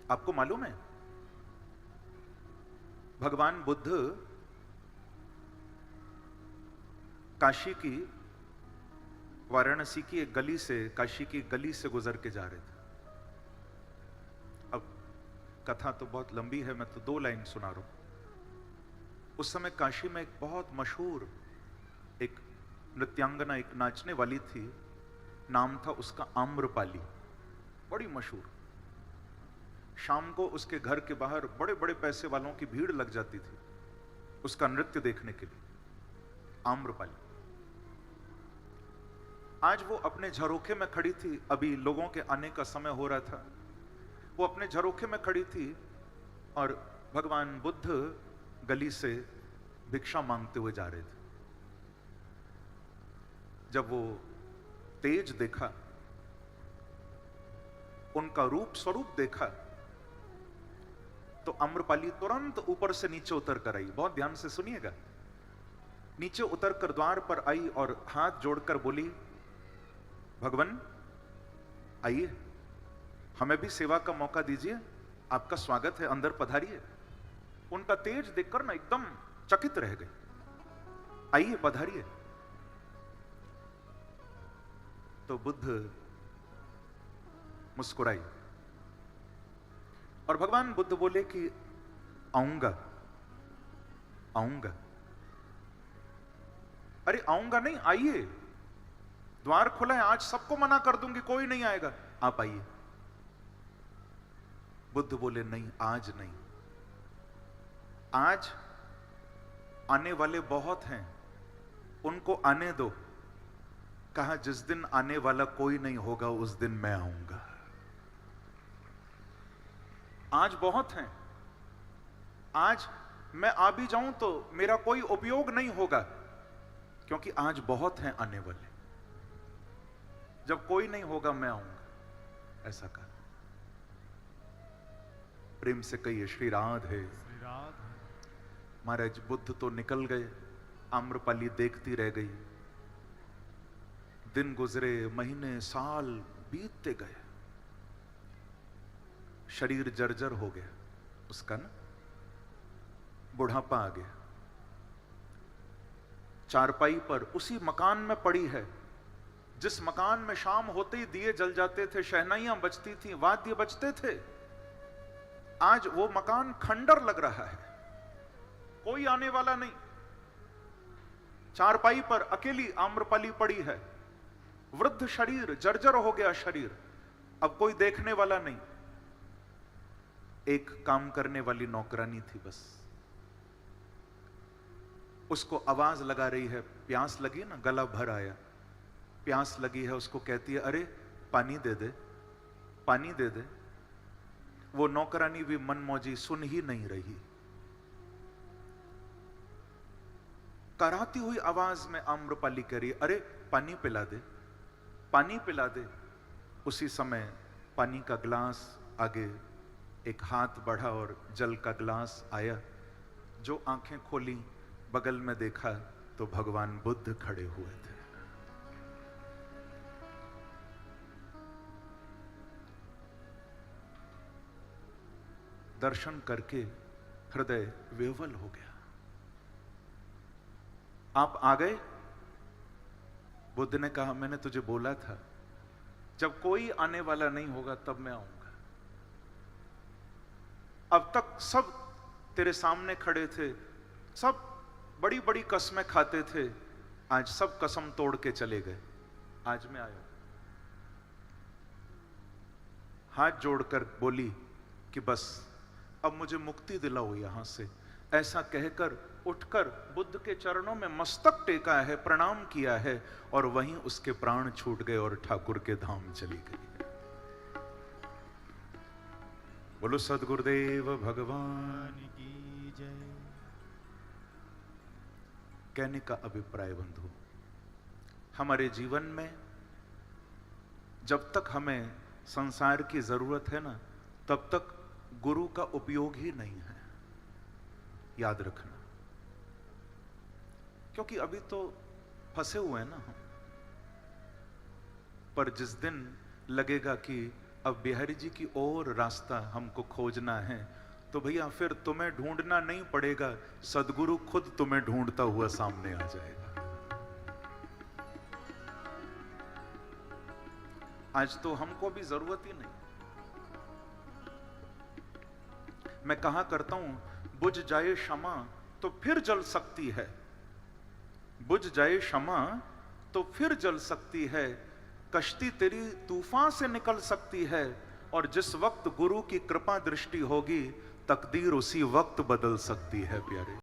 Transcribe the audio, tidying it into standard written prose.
आपको मालूम है भगवान बुद्ध काशी की, वाराणसी की एक गली से, काशी की एक गली से गुजर के जा रहे थे। अब कथा तो बहुत लंबी है, मैं तो 2 लाइन सुना रहा हूं। उस समय काशी में एक बहुत मशहूर एक नृत्यांगना, एक नाचने वाली थी, नाम था उसका आम्रपाली, बड़ी मशहूर। शाम को उसके घर के बाहर बड़े बड़े पैसे वालों की भीड़ लग जाती थी उसका नृत्य देखने के लिए, आम्रपाली। आज वो अपने झरोखे में खड़ी थी, अभी लोगों के आने का समय हो रहा था। वो अपने झरोखे में खड़ी थी और भगवान बुद्ध गली से भिक्षा मांगते हुए जा रहे थे। जब वो तेज देखा, उनका रूप स्वरूप देखा, तो आम्रपाली तुरंत ऊपर से नीचे उतर कर आई। बहुत ध्यान से सुनिएगा। नीचे उतर कर द्वार पर आई और हाथ जोड़कर बोली, भगवान आइए, हमें भी सेवा का मौका दीजिए, आपका स्वागत है, अंदर पधारिए। उनका तेज देखकर ना एकदम चकित रह गए। आइए पधारिए। तो बुद्ध मुस्कुराई और भगवान बुद्ध बोले कि आऊंगा आऊंगा। अरे आऊंगा नहीं, आइए, द्वार खुला है, आज सबको मना कर दूंगी, कोई नहीं आएगा, आप आइए। बुद्ध बोले नहीं, आज नहीं, आज आने वाले बहुत हैं, उनको आने दो। कहा जिस दिन आने वाला कोई नहीं होगा उस दिन मैं आऊंगा। आज बहुत हैं, आज मैं आ भी जाऊं तो मेरा कोई उपयोग नहीं होगा, क्योंकि आज बहुत हैं आने वाले। जब कोई नहीं होगा मैं आऊंगा, ऐसा कहा। प्रेम से कहिए श्री राधे। महाराज बुद्ध तो निकल गए, आम्रपाली देखती रह गई। दिन गुजरे, महीने, साल बीतते गए, शरीर जर्जर हो गया उसका ना, बुढ़ापा आ गया। चारपाई पर उसी मकान में पड़ी है जिस मकान में शाम होते ही दिए जल जाते थे, शहनाइयां बजती थी, वाद्य बजते थे। आज वो मकान खंडर लग रहा है, कोई आने वाला नहीं। चारपाई पर अकेली आम्रपाली पड़ी है, वृद्ध शरीर, जर्जर हो गया शरीर, अब कोई देखने वाला नहीं। एक काम करने वाली नौकरानी थी बस, उसको आवाज लगा रही है, प्यास लगी ना, गला भर आया, प्यास लगी है, उसको कहती है अरे पानी दे दे, पानी दे दे। वो नौकरानी भी मनमौजी सुन ही नहीं रही। कराती हुई आवाज में आम्रपाली कह रही, अरे पानी पिला दे, पानी पिला दे। उसी समय पानी का ग्लास आगे एक हाथ बढ़ा और जल का ग्लास आया। जो आंखें खोली, बगल में देखा तो भगवान बुद्ध खड़े हुए थे। दर्शन करके हृदय विह्वल हो गया। आप आ गए? बुद्ध ने कहा मैंने तुझे बोला था जब कोई आने वाला नहीं होगा तब मैं आऊंगा। अब तक सब तेरे सामने खड़े थे, सब बड़ी बड़ी कसमें खाते थे, आज सब कसम तोड़ के चले गए, आज मैं आया। हाथ जोड़कर बोली कि बस अब मुझे मुक्ति दिलाओ यहां से। ऐसा कहकर उठकर बुद्ध के चरणों में मस्तक टेका है, प्रणाम किया है, और वहीं उसके प्राण छूट गए और ठाकुर के धाम चली गई। बोलो सद्गुरुदेव भगवान की जय। कहने का अभिप्राय बंधु, हमारे जीवन में जब तक हमें संसार की जरूरत है ना, तब तक गुरु का उपयोग ही नहीं है, याद रखना। क्योंकि अभी तो फंसे हुए हैं ना हम। पर जिस दिन लगेगा कि अब बिहारी जी की और रास्ता हमको खोजना है, तो भैया फिर तुम्हें ढूंढना नहीं पड़ेगा, सदगुरु खुद तुम्हें ढूंढता हुआ सामने आ जाएगा। आज तो हमको भी जरूरत ही नहीं। मैं कहा करता हूं, बुझ जाए क्षमा तो फिर जल सकती है, बुझ जाए क्षमा तो फिर जल सकती है, कश्ती तेरी तूफान से निकल सकती है, और जिस वक्त गुरु की कृपा दृष्टि होगी तकदीर उसी वक्त बदल सकती है प्यारे।